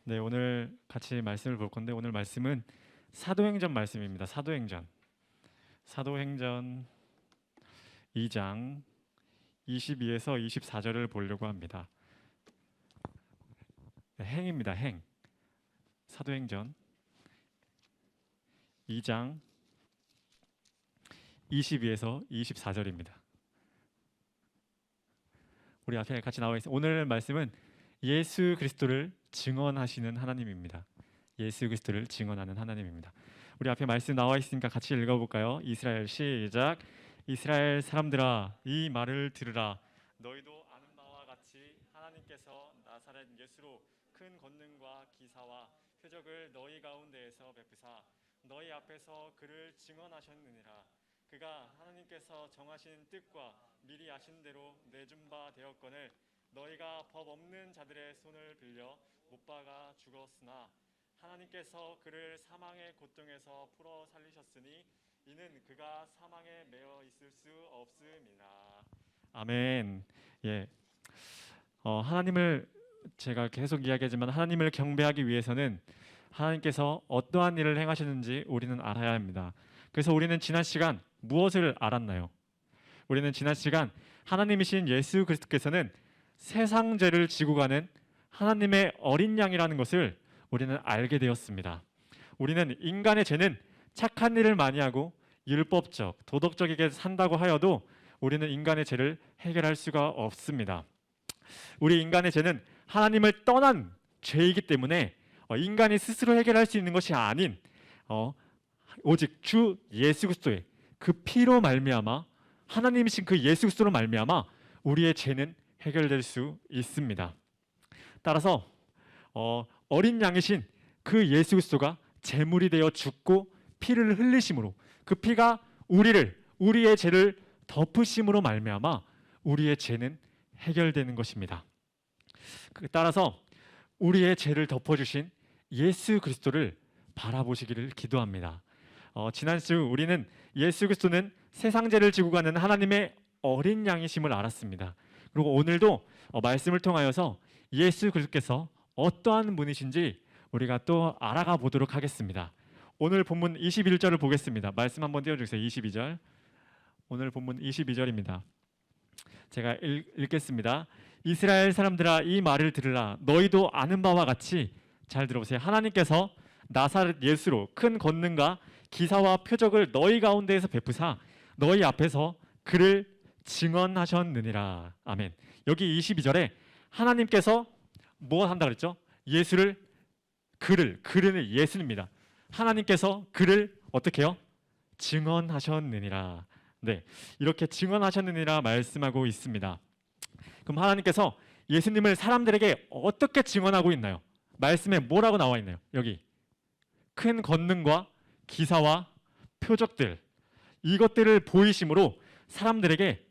네, 오늘 같이 말씀을 볼 건데 오늘 말씀은 사도행전 말씀입니다. 사도행전 2장 22에서 24절을 보려고 합니다. 네, 행입니다. 행. 사도행전 2장 22에서 24절입니다. 우리 앞에 같이 나와 있습니다. 오늘 말씀은 예수 그리스도를 증언하시는 하나님입니다. 예수 그리스도를 증언하는 하나님입니다. 우리 앞에 말씀 나와 있으니까 같이 읽어볼까요? 이스라엘 시작. 이스라엘 사람들아 이 말을 들으라. 너희도 아는 바와 같이 하나님께서 나사렛 예수로 큰 권능과 기사와 표적을 너희 가운데에서 베푸사 너희 앞에서 그를 증언하셨느니라. 그가 하나님께서 정하신 뜻과 미리 아신 대로 내준 바 되었거늘 너희가 법 없는 자들의 손을 빌려 못 박아 죽었으나 하나님께서 그를 사망의 고통에서 풀어 살리셨으니 이는 그가 사망에 매어 있을 수 없음이라. 아멘. 예. 하나님을 제가 계속 이야기하지만 하나님을 경배하기 위해서는 하나님께서 어떠한 일을 행하셨는지 우리는 알아야 합니다. 그래서 우리는 지난 시간 무엇을 알았나요? 우리는 지난 시간 하나님이신 예수 그리스도께서는 세상 죄를 지고 가는 하나님의 어린 양이라는 것을 우리는 알게 되었습니다. 우리는 인간의 죄는 착한 일을 많이 하고 율법적, 도덕적이게 산다고 하여도 우리는 인간의 죄를 해결할 수가 없습니다. 우리 인간의 죄는 하나님을 떠난 죄이기 때문에 인간이 스스로 해결할 수 있는 것이 아닌 오직 주 예수 그리스도의 그 피로 말미암아 하나님이신 그 예수 그리스도로 말미암아 우리의 죄는 해결될 수 있습니다. 따라서 어린 양이신 그 예수 그리스도가 제물이 되어 죽고 피를 흘리심으로 그 피가 우리의 죄를 덮으심으로 말미암아 우리의 죄는 해결되는 것입니다. 따라서 우리의 죄를 덮어주신 예수 그리스도를 바라보시기를 기도합니다. 지난 주 우리는 예수 그리스도는 세상 죄를 지고 가는 하나님의 어린 양이심을 알았습니다. 그리고 오늘도 말씀을 통하여서 예수 그리스도께서 어떠한 분이신지 우리가 또 알아가 보도록 하겠습니다. 오늘 본문 21절을 보겠습니다. 말씀 한번 띄워주세요. 22절. 오늘 본문 22절입니다. 제가 읽겠습니다. 이스라엘 사람들아 이 말을 들으라. 너희도 아는 바와 같이 잘 들어보세요. 하나님께서 나사렛 예수로 큰 권능과 기사와 표적을 너희 가운데에서 베푸사 너희 앞에서 그를 증언하셨느니라. 아멘. 여기 22절에 하나님께서 뭐 한다 그랬죠? 그를 예수입니다. 하나님께서 그를 어떻게 해요? 증언하셨느니라. 네, 이렇게 증언하셨느니라 말씀하고 있습니다. 그럼 하나님께서 예수님을 사람들에게 어떻게 증언하고 있나요? 말씀에 뭐라고 나와 있나요? 여기 큰 권능과 기사와 표적들 이것들을 보이심으로 사람들에게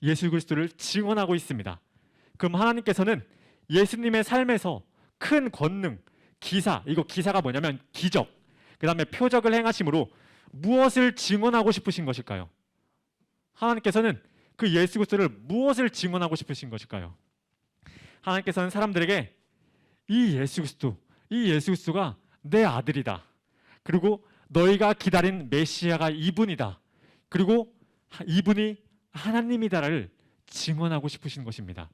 예수 그리스도를 증언하고 있습니다. 그럼 하나님께서는 예수님의 삶에서 큰 권능, 기사, 이거 기사가 뭐냐면 기적, 그 다음에 표적을 행하심으로 무엇을 증언하고 싶으신 것일까요? 하나님께서는 그 예수 그리스도를 무엇을 증언하고 싶으신 것일까요? 하나님께서는 사람들에게 이 예수 그리스도가 내 아들이다. 그리고 너희가 기다린 메시아가 이분이다. 그리고 이분이 하나님이다를 증언하고 싶으신 것입니다.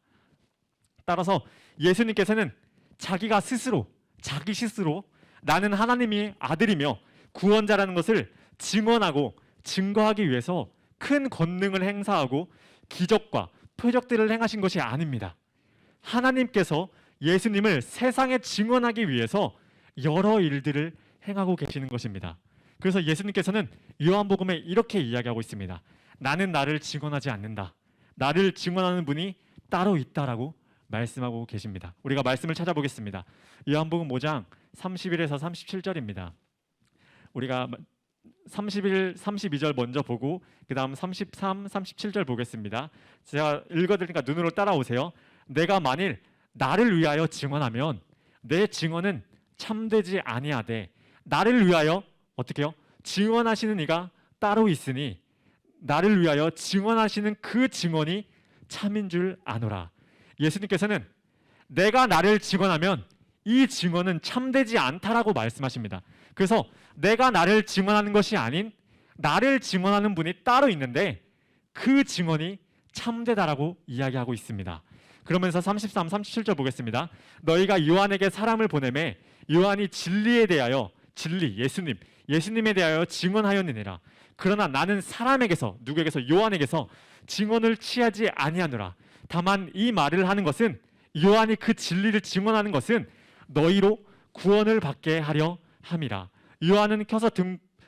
따라서 예수님께서는 자기 스스로 나는 하나님의 아들이며 구원자라는 것을 증언하고 증거하기 위해서 큰 권능을 행사하고 기적과 표적들을 행하신 것이 아닙니다. 하나님께서 예수님을 세상에 증언하기 위해서 여러 일들을 행하고 계시는 것입니다. 그래서 예수님께서는 요한복음에 이렇게 이야기하고 있습니다. 나는 나를 증언하지 않는다. 나를 증언하는 분이 따로 있다라고 말씀하고 계십니다. 우리가 말씀을 찾아보겠습니다. 요한복음 5장 31에서 37절입니다. 우리가 31, 32절 먼저 보고 그 다음 33, 37절 보겠습니다. 제가 읽어드리니까 눈으로 따라오세요. 내가 만일 나를 위하여 증언하면 내 증언은 참되지 아니하되 나를 위하여 어떻게 해요? 증언하시는 이가 따로 있으니 나를 위하여 증언하시는 그 증언이 참인 줄 아노라. 예수님께서는 내가 나를 증언하면 이 증언은 참되지 않다라고 말씀하십니다. 그래서 내가 나를 증언하는 것이 아닌 나를 증언하는 분이 따로 있는데 그 증언이 참되다라고 이야기하고 있습니다. 그러면서 33, 37절 보겠습니다. 너희가 요한에게 사람을 보내매 요한이 진리에 대하여 진리, 예수님에 대하여 증언하였느니라. 그러나 나는 사람에게서 누구에게서 요한에게서 증언을 취하지 아니하노라. 다만 이 말을 하는 것은 요한이 그 진리를 증언하는 것은 너희로 구원을 받게 하려 함이라. 요한은 켜서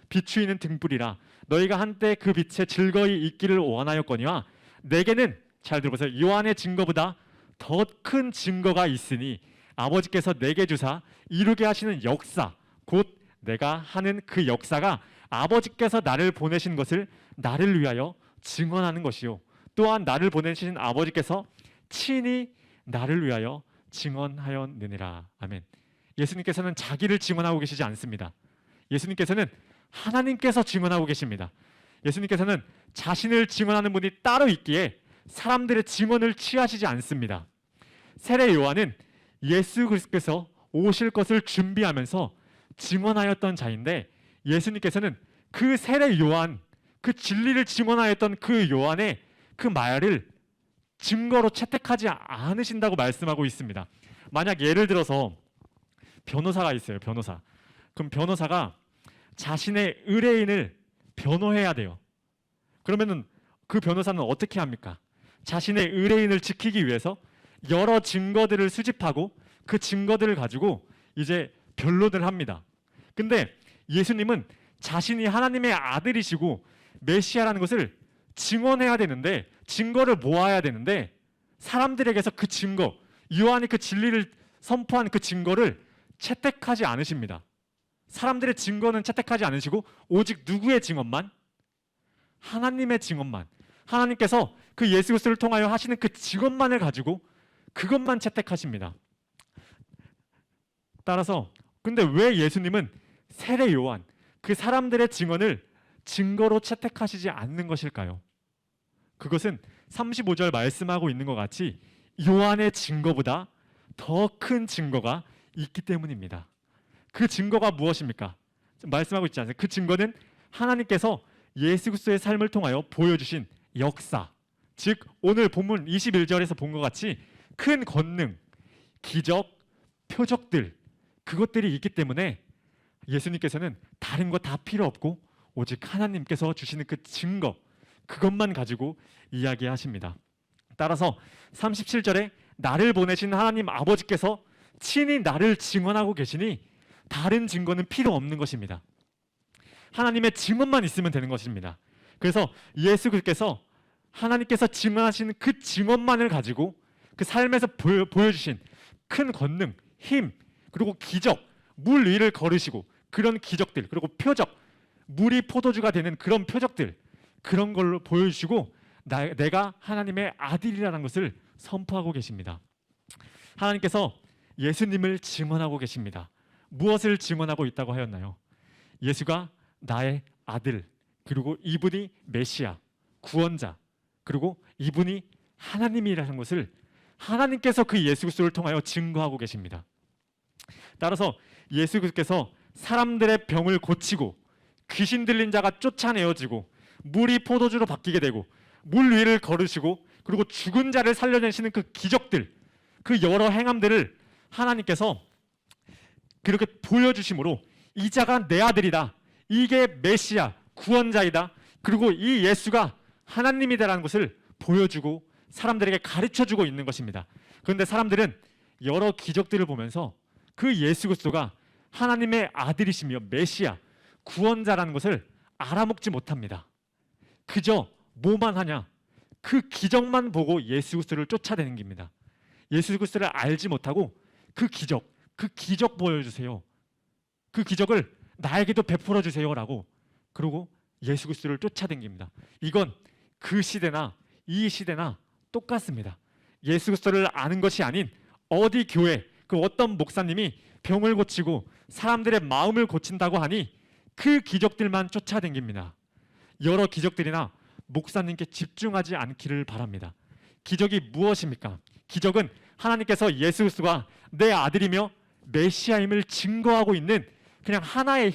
비추이는 등불이라. 너희가 한때 그 빛에 즐거이 있기를 원하였거니와 내게는 잘 들어보세요. 요한의 증거보다 더 큰 증거가 있으니 아버지께서 내게 주사 이루게 하시는 역사 곧 내가 하는 그 역사가 아버지께서 나를 보내신 것을 나를 위하여 증언하는 것이요 또한 나를 보내신 아버지께서 친히 나를 위하여 증언하였느니라. 아멘. 예수님께서는 자기를 증언하고 계시지 않습니다. 예수님께서는 하나님께서 증언하고 계십니다. 예수님께서는 자신을 증언하는 분이 따로 있기에 사람들의 증언을 취하시지 않습니다. 세례 요한은 예수 그리스도께서 오실 것을 준비하면서 증언하였던 자인데 예수님께서는 그 세례 요한, 그 진리를 증언하였던 그 요한의 그 말을 증거로 채택하지 않으신다고 말씀하고 있습니다. 만약 예를 들어서 변호사가 있어요. 변호사. 그럼 변호사가 자신의 의뢰인을 변호해야 돼요. 그러면은 그 변호사는 어떻게 합니까? 자신의 의뢰인을 지키기 위해서 여러 증거들을 수집하고 그 증거들을 가지고 이제 변론을 합니다. 근데 예수님은 자신이 하나님의 아들이시고 메시아라는 것을 증언해야 되는데 증거를 모아야 되는데 사람들에게서 그 증거, 요한이 그 진리를 선포한 그 증거를 채택하지 않으십니다. 사람들의 증거는 채택하지 않으시고 오직 누구의 증언만? 하나님의 증언만. 하나님께서 그 예수 그리스도를 통하여 하시는 그 증언만을 가지고 그것만 채택하십니다. 따라서 근데 왜 예수님은 세례 요한, 그 사람들의 증언을 증거로 채택하시지 않는 것일까요? 그것은 35절 말씀하고 있는 것 같이 요한의 증거보다 더 큰 증거가 있기 때문입니다. 그 증거가 무엇입니까? 말씀하고 있지 않습니까? 그 증거는 하나님께서 예수 그리스도의 삶을 통하여 보여주신 역사, 즉 오늘 본문 21절에서 본 것 같이 큰 권능, 기적, 표적들 그것들이 있기 때문에 예수님께서는 다른 거 다 필요 없고 오직 하나님께서 주시는 그 증거 그것만 가지고 이야기하십니다. 따라서 37절에 나를 보내신 하나님 아버지께서 친히 나를 증언하고 계시니 다른 증거는 필요 없는 것입니다. 하나님의 증언만 있으면 되는 것입니다. 그래서 예수 그리스도께서 하나님께서 증언하신 그 증언만을 가지고 그 삶에서 보여주신 큰 권능, 힘, 그리고 기적, 물 위를 걸으시고 그런 기적들, 그리고 표적, 물이 포도주가 되는 그런 표적들 그런 걸로 보여주시고 내가 하나님의 아들이라는 것을 선포하고 계십니다. 하나님께서 예수님을 증언하고 계십니다. 무엇을 증언하고 있다고 하였나요? 예수가 나의 아들, 그리고 이분이 메시아, 구원자, 그리고 이분이 하나님이라는 것을 하나님께서 그 예수 그리스도를 통하여 증거하고 계십니다. 따라서 예수 그리스도께서 사람들의 병을 고치고 귀신 들린 자가 쫓아내어지고 물이 포도주로 바뀌게 되고 물 위를 걸으시고 그리고 죽은 자를 살려내시는 그 기적들, 그 여러 행함들을 하나님께서 그렇게 보여주심으로 이 자가 내 아들이다, 이게 메시아 구원자이다, 그리고 이 예수가 하나님이다라는 것을 보여주고 사람들에게 가르쳐주고 있는 것입니다. 그런데 사람들은 여러 기적들을 보면서 그 예수 그리스도가 하나님의 아들이시며 메시아 구원자라는 것을 알아먹지 못합니다. 그저 뭐만 하냐, 그 기적만 보고 예수 그리스도를 쫓아내는 겁니다. 예수 그리스도를 알지 못하고 그 기적 보여주세요, 그 기적을 나에게도 베풀어 주세요라고 그러고 예수 그리스도를 쫓아다닙니다. 이건 그 시대나 이 시대나 똑같습니다. 예수 그리스도를 아는 것이 아닌 어디 교회 그 어떤 목사님이 병을 고치고 사람들의 마음을 고친다고 하니 그 기적들만 쫓아다닙니다. 여러 기적들이나 목사님께 집중하지 않기를 바랍니다. 기적이 무엇입니까? 기적은 하나님께서 예수 그리스도가 내 아들이며 메시아임을 증거하고 있는 그냥 하나의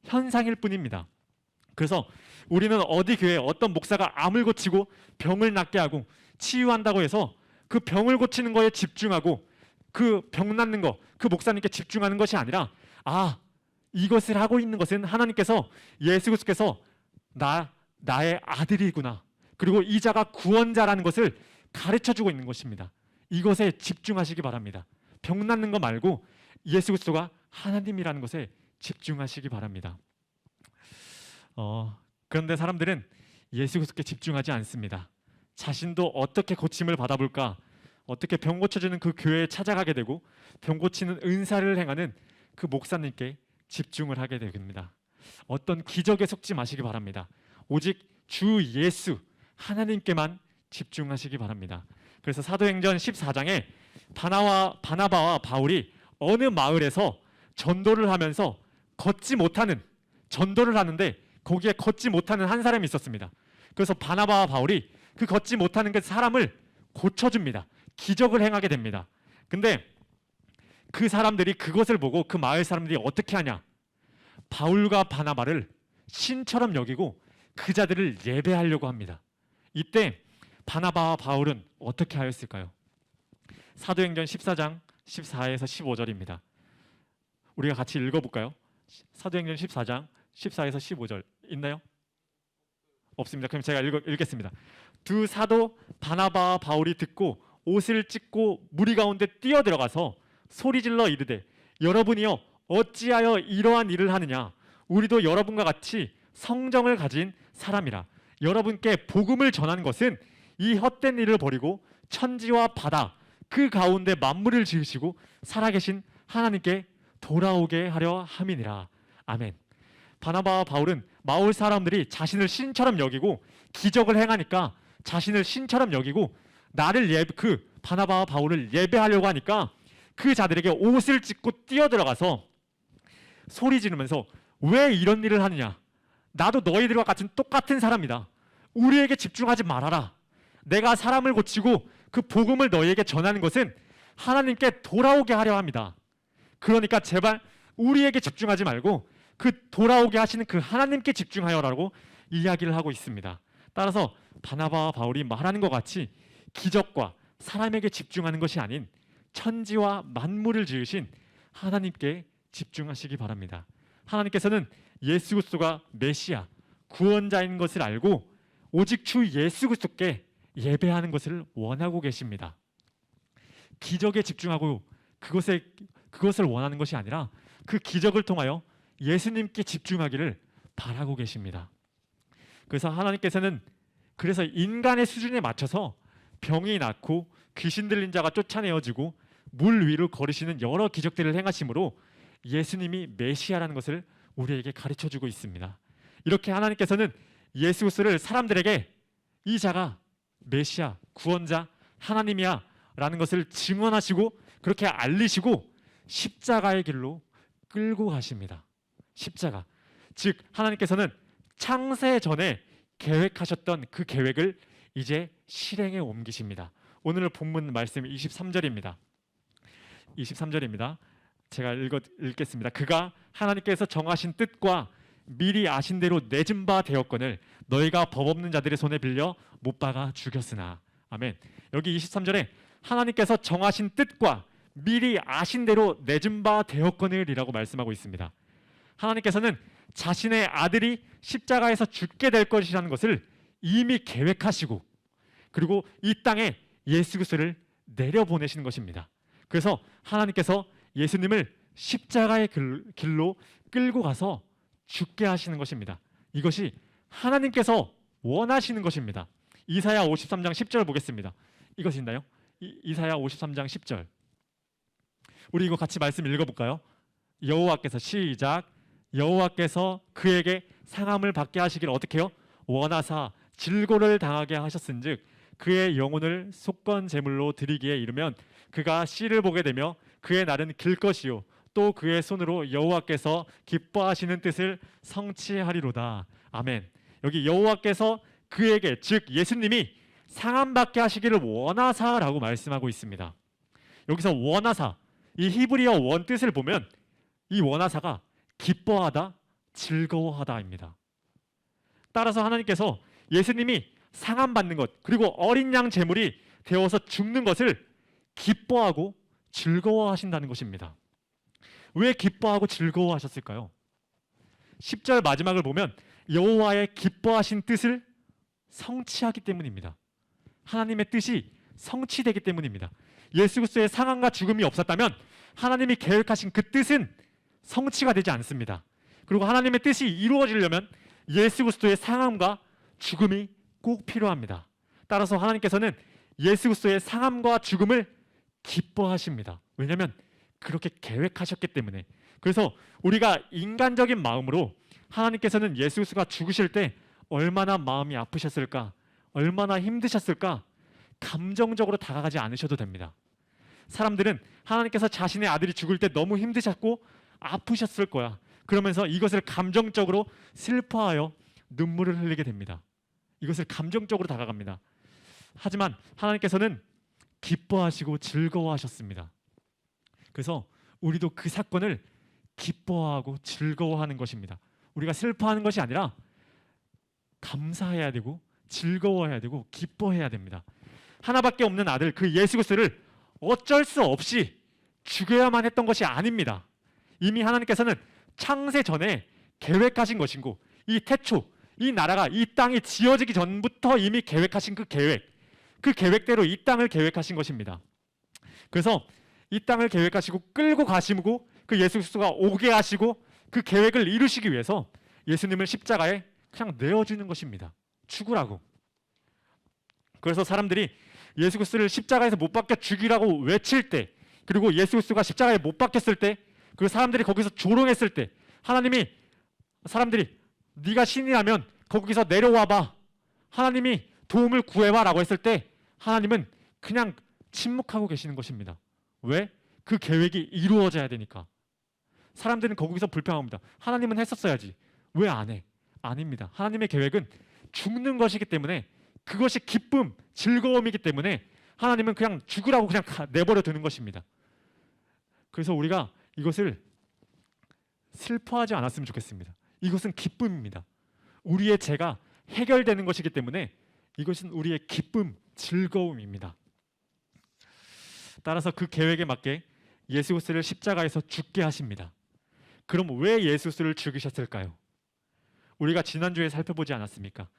현상일 뿐입니다. 그래서 우리는 어디 교회에 어떤 목사가 암을 고치고 병을 낫게 하고 치유한다고 해서 그 병을 고치는 거에 집중하고 그 병 낫는 거, 그 목사님께 집중하는 것이 아니라 이것을 하고 있는 것은 하나님께서 예수 그리스도께서 나의 아들이구나. 그리고 이 자가 구원자라는 것을 가르쳐주고 있는 것입니다. 이것에 집중하시기 바랍니다. 병 낫는 거 말고 예수 그리스도가 하나님이라는 것에 집중하시기 바랍니다. 그런데 사람들은 예수 그리스도께 집중하지 않습니다. 자신도 어떻게 고침을 받아볼까, 어떻게 병 고쳐주는 그 교회에 찾아가게 되고 병 고치는 은사를 행하는 그 목사님께 집중을 하게 됩니다. 어떤 기적에 속지 마시기 바랍니다. 오직 주 예수 하나님께만 집중하시기 바랍니다. 그래서 사도행전 14장에 바나바와 바울이 어느 마을에서 전도를 하면서 전도를 하는데 거기에 걷지 못하는 한 사람이 있었습니다. 그래서 바나바와 바울이 그 걷지 못하는 그 사람을 고쳐줍니다. 기적을 행하게 됩니다. 근데 그 사람들이 그것을 보고 그 마을 사람들이 어떻게 하냐? 바울과 바나바를 신처럼 여기고 그 자들을 예배하려고 합니다. 이때 바나바와 바울은 어떻게 하였을까요? 사도행전 14장 14에서 15절입니다. 우리가 같이 읽어볼까요? 사도행전 14장 14에서 15절 있나요? 없습니다. 그럼 제가 읽겠습니다. 두 사도 바나바와 바울이 듣고 옷을 찢고 무리 가운데 뛰어들어가서 소리질러 이르되 여러분이여 어찌하여 이러한 일을 하느냐? 우리도 여러분과 같이 성정을 가진 사람이라. 여러분께 복음을 전한 것은 이 헛된 일을 버리고 천지와 바다 그 가운데 만물을 지으시고 살아계신 하나님께 돌아오게 하려 함이니라. 아멘. 바나바와 바울은 마을 사람들이 자신을 신처럼 여기고 기적을 행하니까 자신을 신처럼 여기고 바나바와 바울을 예배하려고 하니까 그 자들에게 옷을 찢고 뛰어들어가서 소리 지르면서 왜 이런 일을 하느냐? 나도 너희들과 같은 똑같은 사람이다. 우리에게 집중하지 말아라. 내가 사람을 고치고 그 복음을 너희에게 전하는 것은 하나님께 돌아오게 하려 합니다. 그러니까 제발 우리에게 집중하지 말고 그 돌아오게 하시는 그 하나님께 집중하여라고 이야기를 하고 있습니다. 따라서 바나바와 바울이 말하는 것 같이 기적과 사람에게 집중하는 것이 아닌 천지와 만물을 지으신 하나님께 집중하시기 바랍니다. 하나님께서는 예수 그리스도가 메시아, 구원자인 것을 알고 오직 주 예수 그리스도께 예배하는 것을 원하고 계십니다. 기적에 집중하고 그것을 원하는 것이 아니라 그 기적을 통하여 예수님께 집중하기를 바라고 계십니다. 그래서 하나님께서는 인간의 수준에 맞춰서 병이 낫고 귀신 들린 자가 쫓아내어지고 물 위로 걸으시는 여러 기적들을 행하심으로 예수님이 메시아라는 것을 우리에게 가르쳐주고 있습니다. 이렇게 하나님께서는 예수 그리스도를 사람들에게 이 자가 메시아, 구원자, 하나님이야 라는 것을 증언하시고 그렇게 알리시고 십자가의 길로 끌고 가십니다. 십자가, 즉 하나님께서는 창세 전에 계획하셨던 그 계획을 이제 실행에 옮기십니다. 오늘 본문 말씀 23절입니다. 제가 읽겠습니다. 그가 하나님께서 정하신 뜻과 미리 아신 대로 내준 바 되었거늘 너희가 법 없는 자들의 손에 빌려 못 박아 죽였으나. 아멘. 여기 23절에 하나님께서 정하신 뜻과 미리 아신 대로 내준 바 되었거늘이라고 말씀하고 있습니다. 하나님께서는 자신의 아들이 십자가에서 죽게 될 것이라는 것을 이미 계획하시고 그리고 이 땅에 예수 그리스도를 내려보내시는 것입니다. 그래서 하나님께서 예수님을 십자가의 길로 끌고 가서 죽게 하시는 것입니다. 이것이 하나님께서 원하시는 것입니다. 이사야 53장 10절 보겠습니다. 이것이 있나요? 이사야 53장 10절. 우리 이거 같이 말씀 읽어볼까요? 여호와께서 시작. 여호와께서 그에게 상함을 받게 하시기를 어떻게 해요? 원하사 질고를 당하게 하셨은즉 그의 영혼을 속건 제물로 드리기에 이르면 그가 씨를 보게 되며 그의 날은 길 것이요 또 그의 손으로 여호와께서 기뻐하시는 뜻을 성취하리로다. 아멘. 여기 여호와께서 그에게, 즉 예수님이 상함 받게 하시기를 원하사라고 말씀하고 있습니다. 여기서 원하사, 이 히브리어 원 뜻을 보면 이 원하사가 기뻐하다, 즐거워하다입니다. 따라서 하나님께서 예수님이 상함받는 것, 그리고 어린 양 제물이 되어서 죽는 것을 기뻐하고 즐거워하신다는 것입니다. 왜 기뻐하고 즐거워하셨을까요? 10절 마지막을 보면 여호와의 기뻐하신 뜻을 성취하기 때문입니다. 하나님의 뜻이 성취되기 때문입니다. 예수 그리스도의 상함과 죽음이 없었다면 하나님이 계획하신 그 뜻은 성취가 되지 않습니다. 그리고 하나님의 뜻이 이루어지려면 예수 그리스도의 상함과 죽음이 꼭 필요합니다. 따라서 하나님께서는 예수 그리스도의 상함과 죽음을 기뻐하십니다. 왜냐하면 그렇게 계획하셨기 때문에. 그래서 우리가 인간적인 마음으로 하나님께서는 예수 그리스도가 죽으실 때 얼마나 마음이 아프셨을까, 얼마나 힘드셨을까 감정적으로 다가가지 않으셔도 됩니다. 사람들은 하나님께서 자신의 아들이 죽을 때 너무 힘드셨고 아프셨을 거야, 그러면서 이것을 감정적으로 슬퍼하여 눈물을 흘리게 됩니다. 이것을 감정적으로 다가갑니다. 하지만 하나님께서는 기뻐하시고 즐거워하셨습니다. 그래서 우리도 그 사건을 기뻐하고 즐거워하는 것입니다. 우리가 슬퍼하는 것이 아니라 감사해야 되고 즐거워해야 되고 기뻐해야 됩니다. 하나밖에 없는 아들 그 예수 그리스도를 어쩔 수 없이 죽여야만 했던 것이 아닙니다. 이미 하나님께서는 창세 전에 계획하신 것이고, 이 태초, 이 나라가, 이 땅이 지어지기 전부터 이미 계획하신 그 계획대로 이 땅을 계획하신 것입니다. 그래서 이 땅을 계획하시고 끌고 가시고 그 예수 그리스도가 오게 하시고 그 계획을 이루시기 위해서 예수님을 십자가에 그냥 내어주는 것입니다. 죽으라고. 그래서 사람들이 예수 그리스도를 십자가에서 못 박혀 죽이라고 외칠 때, 그리고 예수 그리스도가 십자가에 못 박혔을 때, 그 사람들이 거기서 조롱했을 때 사람들이 네가 신이라면 거기서 내려와봐, 하나님이 도움을 구해봐 라고 했을 때 하나님은 그냥 침묵하고 계시는 것입니다. 왜? 그 계획이 이루어져야 되니까. 사람들은 거기서 불평합니다. 하나님은 했었어야지, 왜 안 해? 아닙니다. 하나님의 계획은 죽는 것이기 때문에, 그것이 기쁨, 즐거움이기 때문에 하나님은 그냥 죽으라고 그냥 내버려 두는 것입니다. 그래서 우리가 이것을 슬퍼하지 않았으면 좋겠습니다. 이것은 기쁨입니다. 우리의 죄가 해결되는 것이기 때문에 이것은 우리의 기쁨, 즐거움입니다. 따라서 그 계획에 맞게 예수 그리스도를 십자가에서 죽게 하십니다. 그럼 왜 예수 그리스도를 죽이셨을까요? 우리가 지난주에 살펴보지 않았습니까?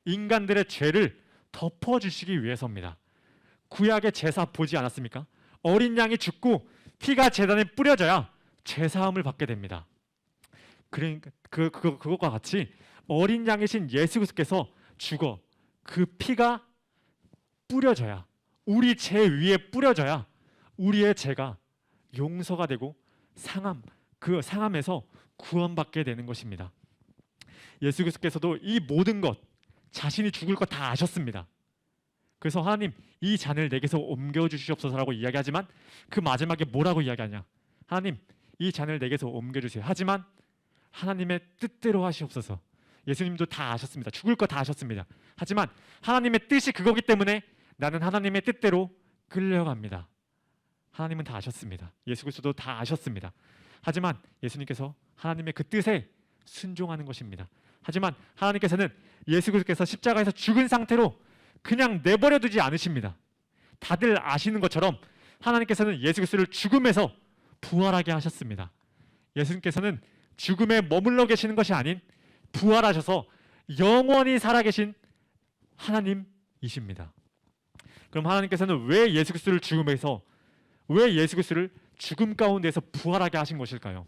인간들의 죄를 덮어주시기 위해서입니다. 구약의 제사 보지 않았습니까? 어린 양이 죽고 피가 제단에 뿌려져야 죄사함을 받게 됩니다. 그러니까 그것과 같이 어린 양이신 예수 그리스도께서 죽어 그 피가 뿌려져야, 우리 죄 위에 뿌려져야 우리의 죄가 용서가 되고 그 상함에서 구원받게 되는 것입니다. 예수 그리스도께서도 이 모든 것, 자신이 죽을 것 다 아셨습니다. 그래서 하나님, 이 잔을 내게서 옮겨주시옵소서라고 이야기하지만 그 마지막에 뭐라고 이야기하냐? 하나님, 이 잔을 내게서 옮겨주세요. 하지만 하나님의 뜻대로 하시옵소서. 예수님도 다 아셨습니다. 죽을 거 다 아셨습니다. 하지만 하나님의 뜻이 그거기 때문에 나는 하나님의 뜻대로 끌려갑니다. 하나님은 다 아셨습니다. 예수 그리스도도 다 아셨습니다. 하지만 예수님께서 하나님의 그 뜻에 순종하는 것입니다. 하지만 하나님께서는 예수 그리스도께서 십자가에서 죽은 상태로 그냥 내버려 두지 않으십니다. 다들 아시는 것처럼 하나님께서는 예수 그리스도를 죽음에서 부활하게 하셨습니다. 예수님께서는 죽음에 머물러 계시는 것이 아닌 부활하셔서 영원히 살아계신 하나님이십니다. 그럼 하나님께서는 왜 예수 그리스도를 죽음 가운데서 부활하게 하신 것일까요?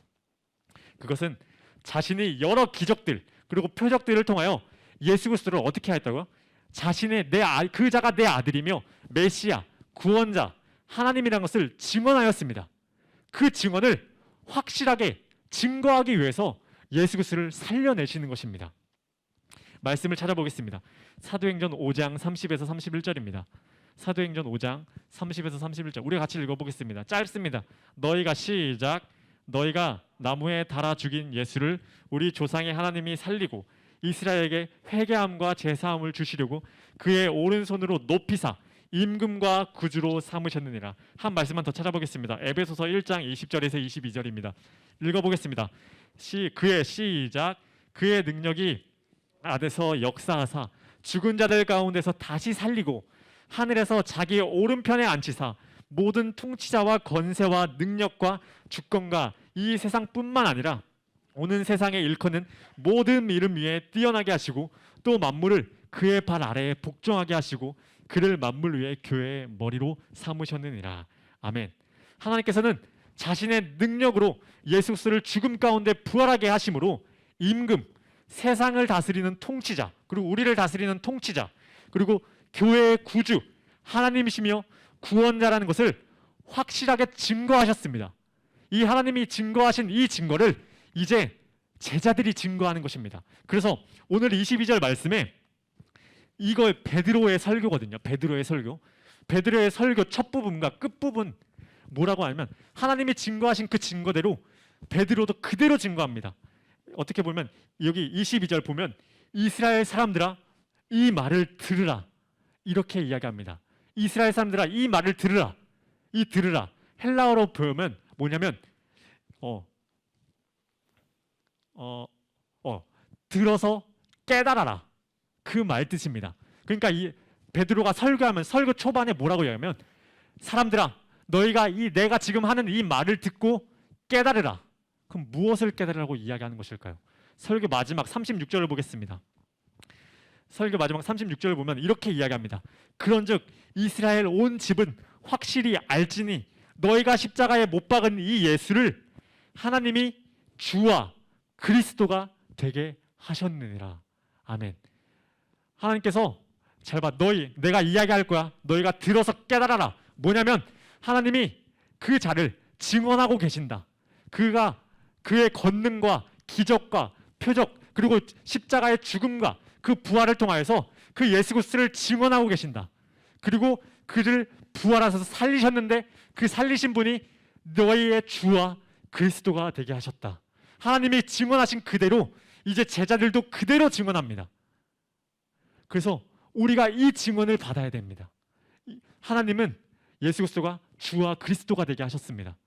그것은 자신이 여러 기적들 그리고 표적들을 통하여 예수 그리스도를 어떻게 하였다고요? 자신의 그 자가 내 아들이며 메시아, 구원자, 하나님이라는 것을 증언하였습니다. 그 증언을 확실하게 증거하기 위해서 예수 그리스도를 살려내시는 것입니다. 말씀을 찾아보겠습니다. 사도행전 5장 30에서 31절입니다. 사도행전 5장 30에서 31절 우리가 같이 읽어보겠습니다. 짧습니다. 너희가 나무에 달아 죽인 예수를 우리 조상의 하나님이 살리고 이스라엘에게 회개함과 제사함을 주시려고 그의 오른손으로 높이사 임금과 구주로 삼으셨느니라. 한 말씀만 더 찾아보겠습니다. 에베소서 1장 20절에서 22절입니다. 읽어보겠습니다. 그의 시작. 그의 능력이 아래서 역사하사 죽은 자들 가운데서 다시 살리고 하늘에서 자기 오른편에 앉히사 모든 통치자와 권세와 능력과 주권과 이 세상뿐만 아니라 오는 세상에 일컫는 모든 이름 위에 뛰어나게 하시고 또 만물을 그의 발 아래에 복종하게 하시고 그를 만물 위에 교회의 머리로 삼으셨느니라. 아멘. 하나님께서는 자신의 능력으로 예수 그리스도를 죽음 가운데 부활하게 하심으로 임금, 세상을 다스리는 통치자, 그리고 우리를 다스리는 통치자, 그리고 교회의 구주, 하나님이시며 구원자라는 것을 확실하게 증거하셨습니다. 이 하나님이 증거하신 이 증거를 이제 제자들이 증거하는 것입니다. 그래서 오늘 22절 말씀에 이거 베드로의 설교거든요. 베드로의 설교. 베드로의 설교 첫 부분과 끝 부분 뭐라고 하냐면 하나님이 증거하신 그 증거대로 베드로도 그대로 증거합니다. 어떻게 보면 여기 22절 보면 이스라엘 사람들아 이 말을 들으라 이렇게 이야기합니다. 이스라엘 사람들아 이 말을 들으라. 이 들으라 헬라어로 보면 뭐냐면 들어서 깨달아라 그 말 뜻입니다. 그러니까 이 베드로가 설교하면 설교 초반에 뭐라고 이야기하면 사람들아 너희가 내가 지금 하는 이 말을 듣고 깨달으라. 그럼 무엇을 깨달으라고 이야기하는 것일까요? 설교 마지막 36절을 보겠습니다. 설교 마지막 36절을 보면 이렇게 이야기합니다. 그런즉 이스라엘 온 집은 확실히 알지니 너희가 십자가에 못 박은 이 예수를 하나님이 주와 그리스도가 되게 하셨느니라. 아멘. 하나님께서 잘 봐. 내가 이야기할 거야. 너희가 들어서 깨달아라. 뭐냐면 하나님이 그 자를 증언하고 계신다. 그의 권능과 기적과 표적 그리고 십자가의 죽음과 그 부활을 통하여서 그 예수 그리스도를 증언하고 계신다. 그리고 그를 부활하셔서 살리셨는데 그 살리신 분이 너희의 주와 그리스도가 되게 하셨다. 하나님이 증언하신 그대로 이제 제자들도 그대로 증언합니다. 그래서 우리가 이 증언을 받아야 됩니다. 하나님은 예수 그리스도가 주와 그리스도가 되게 하셨습니다.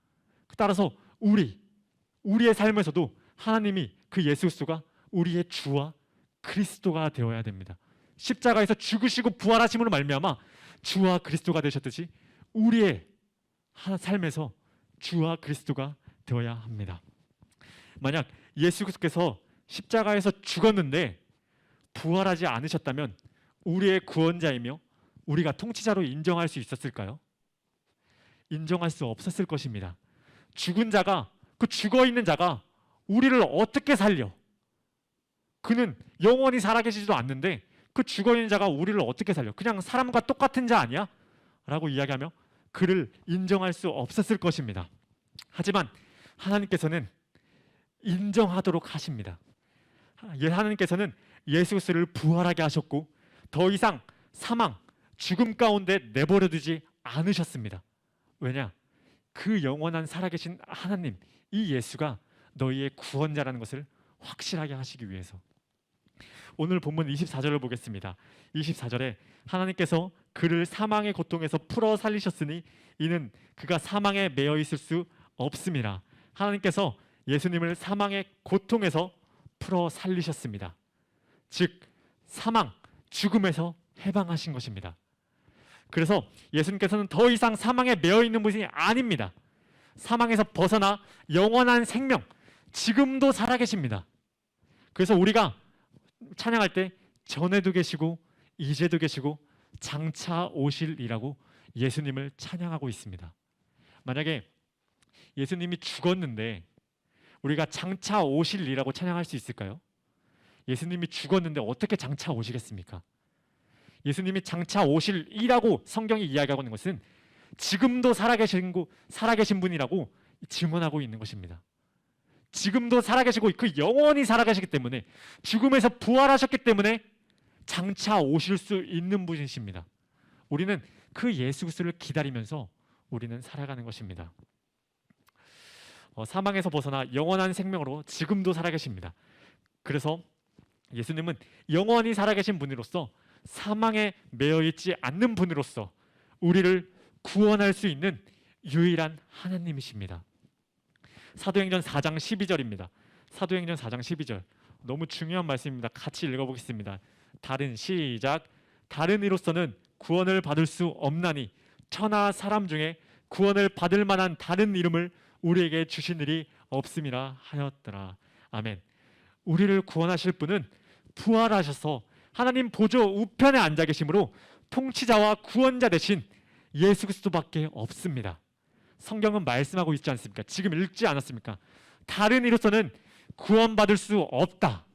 따라서 우리의 삶에서도 하나님이 그 예수 그리스도가 우리의 주와 그리스도가 되어야 됩니다. 십자가에서 죽으시고 부활하심으로 말미암아 주와 그리스도가 되셨듯이 우리의 삶에서 주와 그리스도가 되어야 합니다. 만약 예수 그리스도께서 십자가에서 죽었는데 부활하지 않으셨다면 우리의 구원자이며 우리가 통치자로 인정할 수 있었을까요? 인정할 수 없었을 것입니다. 죽은 자가 그 죽어있는 자가 우리를 어떻게 살려? 그는 영원히 살아계시지도 않는데 그 죽어있는 자가 우리를 어떻게 살려? 그냥 사람과 똑같은 자 아니야? 라고 이야기하며 그를 인정할 수 없었을 것입니다. 하지만 하나님께서는 인정하도록 하십니다. 하나님께서는 예수 그리스도를 부활하게 하셨고 더 이상 사망, 죽음 가운데 내버려 두지 않으셨습니다. 왜냐? 그 영원한 살아계신 하나님, 이 예수가 너희의 구원자라는 것을 확실하게 하시기 위해서. 오늘 본문 24절을 보겠습니다. 24절에 하나님께서 그를 사망의 고통에서 풀어 살리셨으니 이는 그가 사망에 매여 있을 수 없음이라. 하나님께서 예수님을 사망의 고통에서 풀어 살리셨습니다. 즉 사망, 죽음에서 해방하신 것입니다. 그래서 예수님께서는 더 이상 사망에 매여 있는 분이 아닙니다. 사망에서 벗어나 영원한 생명, 지금도 살아계십니다. 그래서 우리가 찬양할 때 전에도 계시고 이제도 계시고 장차 오실이라고 예수님을 찬양하고 있습니다. 만약에 예수님이 죽었는데 우리가 장차 오실이라고 찬양할 수 있을까요? 예수님이 죽었는데 어떻게 장차 오시겠습니까? 예수님이 장차 오실이라고 성경이 이야기하고 있는 것은 지금도 살아계신 분이라고 증언하고 있는 것입니다. 지금도 살아계시고 그 영원히 살아계시기 때문에 죽음에서 부활하셨기 때문에 장차 오실 수 있는 분이십니다. 우리는 그 예수 그리스도를 기다리면서 우리는 살아가는 것입니다. 사망에서 벗어나 영원한 생명으로 지금도 살아계십니다. 그래서 예수님은 영원히 살아계신 분으로서 사망에 매여 있지 않는 분으로서 우리를 구원할 수 있는 유일한 하나님이십니다. 사도행전 4장 12절입니다. 사도행전 4장 12절. 너무 중요한 말씀입니다. 같이 읽어보겠습니다. 시작. 다른 이로서는 구원을 받을 수 없나니 천하 사람 중에 구원을 받을 만한 다른 이름을 우리에게 주신 일이 없음이라 하였더라. 아멘. 우리를 구원하실 분은 부활하셔서 하나님 보좌 우편에 앉아 계심으로 통치자와 구원자 되신 예수 그리스도밖에 없습니다. 성경은 말씀하고 있지 않습니까? 지금 읽지 않았습니까? 다른 이로서는 구원받을 수 없다.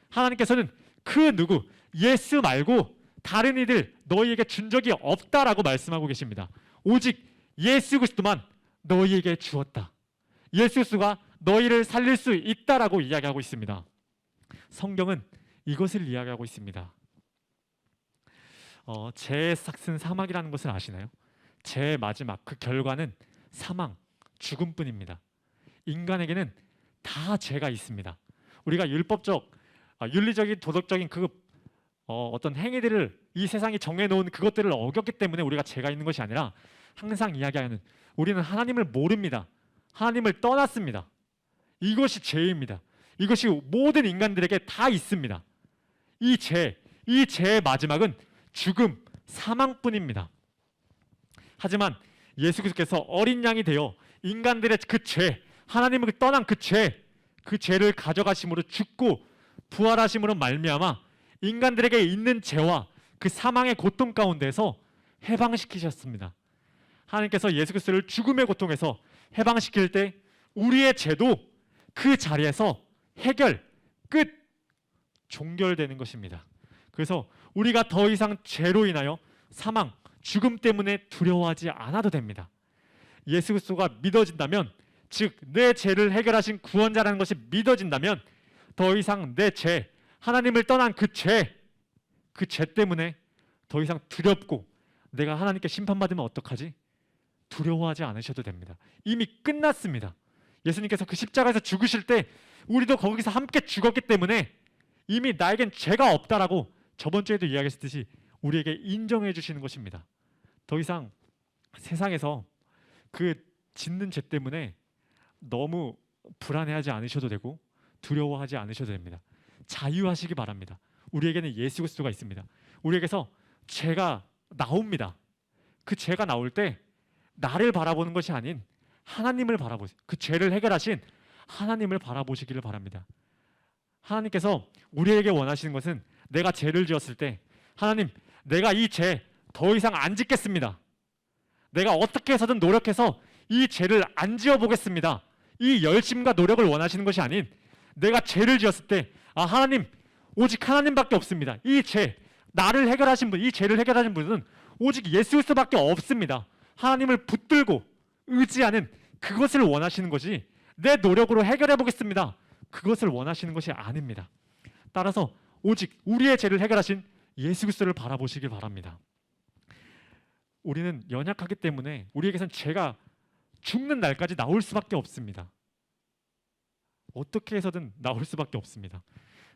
하나님께서는 그 누구 예수 말고 다른 이들 너희에게 준 적이 없다라고 말씀하고 계십니다. 오직 예수 그리스도만 너희에게 주었다. 예수 그리스도가 너희를 살릴 수 있다라고 이야기하고 있습니다. 성경은 이것을 이야기하고 있습니다. 죄의 삭은 사막이라는 것을 아시나요? 죄의 마지막 그 결과는 사망, 죽음뿐입니다. 인간에게는 다 죄가 있습니다. 우리가 율법적, 윤리적인, 도덕적인 어떤 행위들을 이 세상이 정해놓은 그것들을 어겼기 때문에 우리가 죄가 있는 것이 아니라 항상 이야기하는 우리는 하나님을 모릅니다. 하나님을 떠났습니다. 이것이 죄입니다. 이것이 모든 인간들에게 다 있습니다. 이 죄의 마지막은 죽음, 사망뿐입니다. 하지만 예수 그리스도께서 어린 양이 되어 인간들의 그 죄, 하나님을 떠난 그 죄를 가져가심으로 죽고 부활하심으로 말미암아 인간들에게 있는 죄와 그 사망의 고통 가운데서 해방시키셨습니다. 하나님께서 예수 그리스도를 죽음의 고통에서 해방시킬 때 우리의 죄도 그 자리에서 끝, 종결되는 것입니다. 그래서 우리가 더 이상 죄로 인하여 사망, 죽음 때문에 두려워하지 않아도 됩니다. 예수 그리스도가 믿어진다면, 즉 내 죄를 해결하신 구원자라는 것이 믿어진다면 더 이상 내 죄, 하나님을 떠난 그 죄 때문에 더 이상 두렵고 내가 하나님께 심판받으면 어떡하지? 두려워하지 않으셔도 됩니다. 이미 끝났습니다. 예수님께서 그 십자가에서 죽으실 때 우리도 거기서 함께 죽었기 때문에 이미 나에겐 죄가 없다라고 저번 주에도 이야기했듯이 우리에게 인정해 주시는 것입니다. 더 이상 세상에서 그 짓는 죄 때문에 너무 불안해하지 않으셔도 되고 두려워하지 않으셔도 됩니다. 자유하시기 바랍니다. 우리에게는 예수 그리스도가 있습니다. 우리에게서 죄가 나옵니다. 그 죄가 나올 때 나를 바라보는 것이 아닌 하나님을 바라보세요. 그 죄를 해결하신 하나님을 바라보시기를 바랍니다. 하나님께서 우리에게 원하시는 것은 내가 죄를 지었을 때 하나님, 내가 이 죄 더 이상 안 짓겠습니다. 내가 어떻게 해서든 노력해서 이 죄를 안 지어보겠습니다. 이 열심과 노력을 원하시는 것이 아닌 내가 죄를 지었을 때 하나님, 오직 하나님밖에 없습니다. 이 죄, 나를 해결하신 분, 이 죄를 해결하신 분은 오직 예수 그리스도밖에 없습니다. 하나님을 붙들고 의지하는 그것을 원하시는 것이 내 노력으로 해결해 보겠습니다. 그것을 원하시는 것이 아닙니다. 따라서 오직 우리의 죄를 해결하신 예수 그리스도를 바라보시길 바랍니다. 우리는 연약하기 때문에 우리에게선 죄가 죽는 날까지 나올 수밖에 없습니다. 어떻게 해서든 나올 수밖에 없습니다.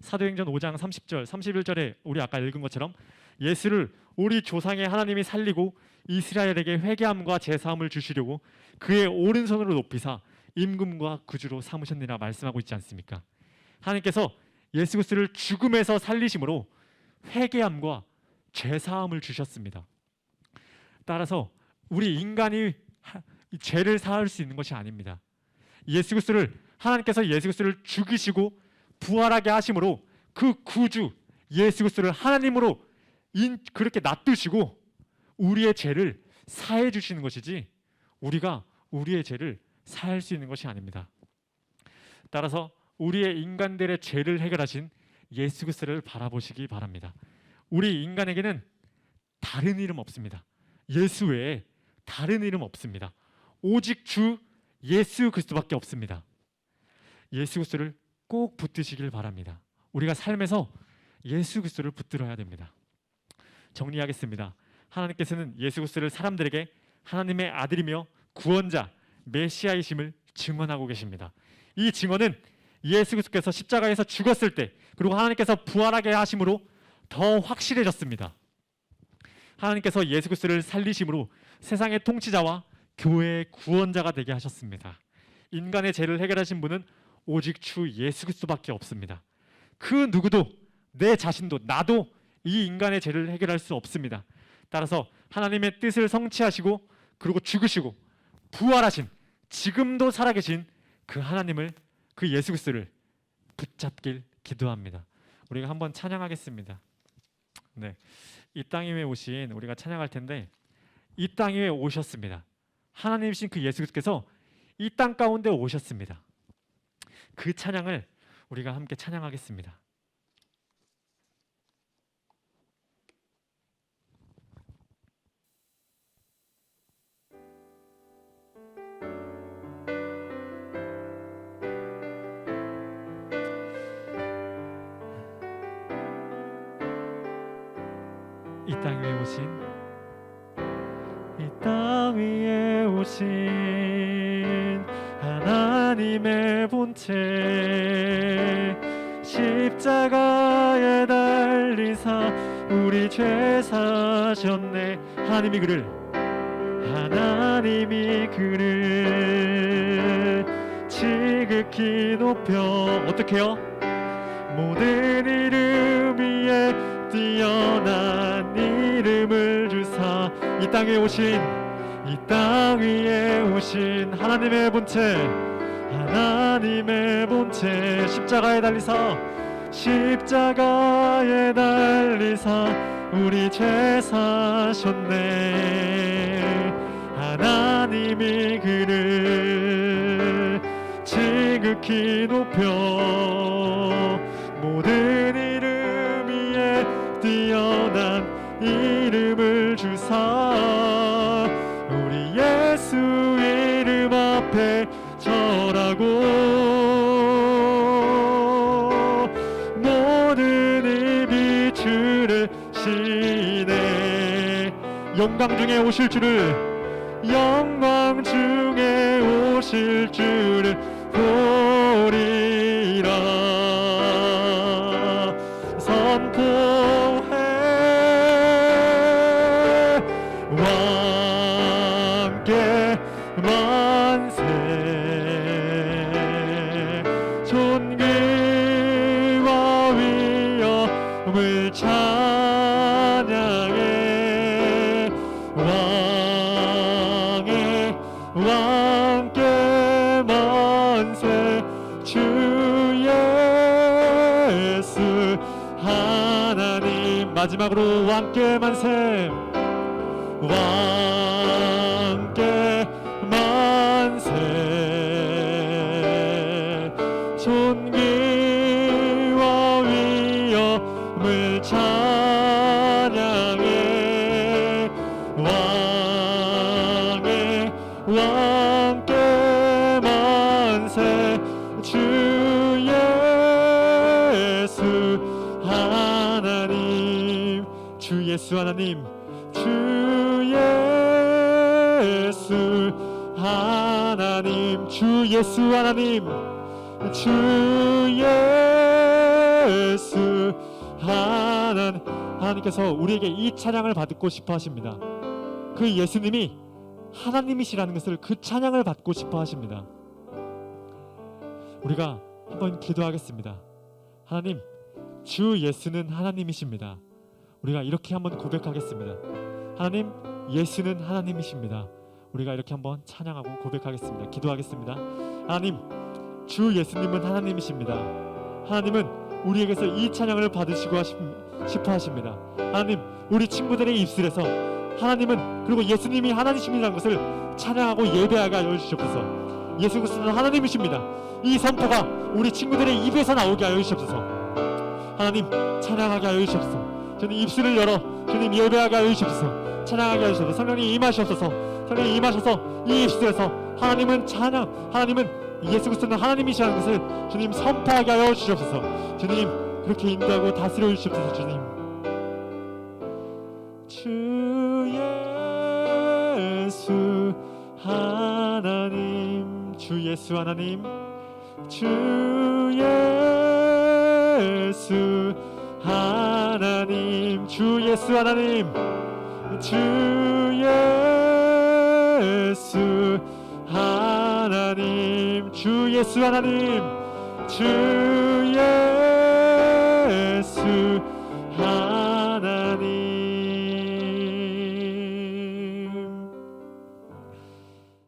사도행전 5장 30절, 31절에 우리 아까 읽은 것처럼 예수를 우리 조상의 하나님이 살리고 이스라엘에게 회개함과 제사함을 주시려고 그의 오른손으로 높이사 임금과 구주로 삼으셨느니라 말씀하고 있지 않습니까? 하나님께서 예수 그리스도를 죽음에서 살리심으로 회개함과 제사함을 주셨습니다. 따라서 우리 인간이 죄를 사할 수 있는 것이 아닙니다. 하나님께서 예수 그리스도를 죽이시고 부활하게 하심으로 그 구주 예수 그리스도를 하나님으로 그렇게 놔두시고 우리의 죄를 사해 주시는 것이지 우리가 우리의 죄를 사할 수 있는 것이 아닙니다. 따라서 우리의 인간들의 죄를 해결하신 예수 그리스도를 바라보시기 바랍니다. 우리 인간에게는 다른 이름 없습니다. 예수 외에 다른 이름 없습니다. 오직 주 예수 그리스도밖에 없습니다. 예수 그리스도를 꼭 붙드시길 바랍니다. 우리가 삶에서 예수 그리스도를 붙들어야 됩니다. 정리하겠습니다. 하나님께서는 예수 그리스도를 사람들에게 하나님의 아들이며 구원자, 메시아이심을 증언하고 계십니다. 이 증언은 예수 그리스도께서 십자가에서 죽었을 때 그리고 하나님께서 부활하게 하심으로 더 확실해졌습니다. 하나님께서 예수 그리스도를 살리심으로 세상의 통치자와 교회의 구원자가 되게 하셨습니다. 인간의 죄를 해결하신 분은 오직 주 예수 그리스도밖에 없습니다. 그 누구도, 내 자신도, 나도 이 인간의 죄를 해결할 수 없습니다. 따라서 하나님의 뜻을 성취하시고 그리고 죽으시고 부활하신, 지금도 살아계신 그 하나님을, 그 예수 그리스도를 붙잡길 기도합니다. 우리가 한번 찬양하겠습니다. 네, 이 땅 위에 오신 우리가 찬양할 텐데, 이 땅 위에 오셨습니다. 하나님이신 그 예수 그리스도께서 이 땅 가운데 오셨습니다. 그 찬양을 우리가 함께 찬양하겠습니다. 이 땅 위에 오신, 이 땅 위에 오신 하나님의 본체, 십자가에 달리사 우리 죄 사셨네. 하나님이 그를 지극히 높여 어떻게 해요? 모든 이름 위에 뛰어난 이름을 주사 이 땅에 오신, 이 땅 위에 오신 하나님의 본체 십자가에 달리사 우리 죄 사셨네. 하나님이 그를 지극히 높여 모든 이름 위에 뛰어난 이름을 주사 우리 예수 이름 앞에 절하고 모든 입이 주를 시네. 영광 중에 오실 줄을 보리라. 선포해 왕께 만세. 존귀와 위엄을 찬양해. 왕께 만세. 주 예수 하나님. 마지막으로 왕께 만세. 왕께 만세. 존귀와 위엄을 찬양해. 왕께 만세. 주 예수 하나님. 주 예수 하나님. 주 예수 하나님. 주 예수 하나님. 주 예수 하나님. 하나님께서 우리에게 이 찬양을 받고 싶어 하십니다. 그 예수님이 하나님이시라는 것을, 그 찬양을 받고 싶어 하십니다. 우리가 한번 기도하겠습니다. 하나님, 주 예수는 하나님이십니다. 우리가 이렇게 한번 고백하겠습니다. 하나님, 예수는 하나님이십니다. 우리가 이렇게 한번 찬양하고 고백하겠습니다. 기도하겠습니다. 하나님, 주 예수님은 하나님이십니다. 하나님은 우리에게서 이 찬양을 받으시고 싶어 하십니다. 하나님, 우리 친구들의 입술에서 하나님은, 그리고 예수님이 하나님이시라는 것을 찬양하고 예배하게 하여 주시옵소서. 예수 그리스도는 하나님이십니다. 이 선포가 우리 친구들의 입에서 나오게 하여 주시옵소서. 하나님, 찬양하게 하여 주시옵소서. 주님, 입술을 열어 주님 예배하게 하여 주시옵소서. 찬양하게 하여 주시옵소서. 성령님 임하시옵소서. 성령님 임하셔서 이 입술에서 하나님은 찬양, 하나님은 예수 그리스도는 하나님이시라는 것을 주님 선포하게 하여 주시옵소서. 주님, 그렇게 인도하고 다스려 주시옵소서. 주님, 주 예수 하나님. 주 예수 하나님. 주 예수 하나님. 주 예수 하나님. 주 예수 하나님, 주 예수 하나님, 주 예수 하나님.